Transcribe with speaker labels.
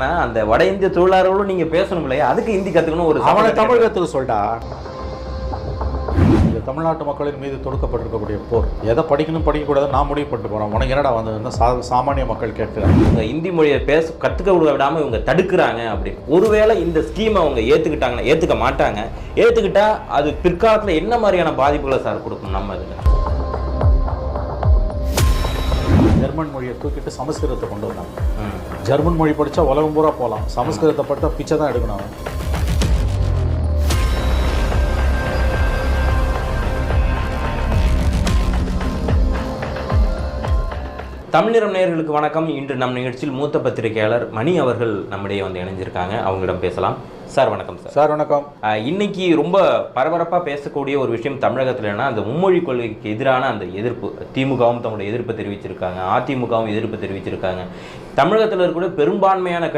Speaker 1: அந்த வட இந்திய தொழிலாளர்களும் நீங்க பேசணும் இல்லையா? அதுக்கு ஹிந்தி கத்துக்கணும். ஒரு
Speaker 2: அவனை தமிழகத்துக்கு சொல்லிட்டா இந்த தமிழ்நாட்டு மக்களின் மீது தொடுக்கப்பட்டிருக்கக்கூடிய போர் எதை படிக்கணும் படிக்கக்கூடாது நான் முடிவு பண்ணிட்டு போறேன். உனக்கு என்னடா வந்து சாமானிய மக்கள் கேட்கிறாங்க.
Speaker 1: இந்தி மொழியை கற்றுக்க விடாம இவங்க தடுக்கிறாங்க. அப்படி ஒருவேளை இந்த ஸ்கீமை அவங்க ஏத்துக்கிட்டாங்கன்னா, ஏத்துக்க மாட்டாங்க, ஏத்துக்கிட்டா அது பிற்காலத்துல என்ன மாதிரியான பாதிப்புகளை சார் கொடுக்கும்? நம்ம இதுல
Speaker 2: ஜெர்மன் மொழியை தூக்கிட்டு சமஸ்கிருதத்தை கொண்டு வந்தாங்க. ஜெர்மன் மொழி படித்தா உலகம் பூரா போகலாம், சமஸ்கிருதத்தை பட்ட பிச்சை தான் எடுக்கணும்.
Speaker 1: தமிழ்நிறம் நேயர்களுக்கு வணக்கம். இன்று நம் நிகழ்ச்சியில் மூத்த பத்திரிகையாளர் மணி அவர்கள் நம்மிடையே வந்து இணைஞ்சிருக்காங்க. அவங்களிடம் பேசலாம். சார் வணக்கம்.
Speaker 2: சார் வணக்கம்.
Speaker 1: இன்னைக்கு ரொம்ப பரபரப்பாக பேசக்கூடிய ஒரு விஷயம் தமிழகத்துலன்னா, அந்த மும்மொழி கொள்கைக்கு எதிரான அந்த எதிர்ப்பு. திமுகவும் தங்களுடைய எதிர்ப்பை தெரிவிச்சிருக்காங்க, அதிமுகவும் எதிர்ப்பு தெரிவிச்சிருக்காங்க. தமிழகத்தில் இருக்கக்கூடிய பெரும்பான்மையான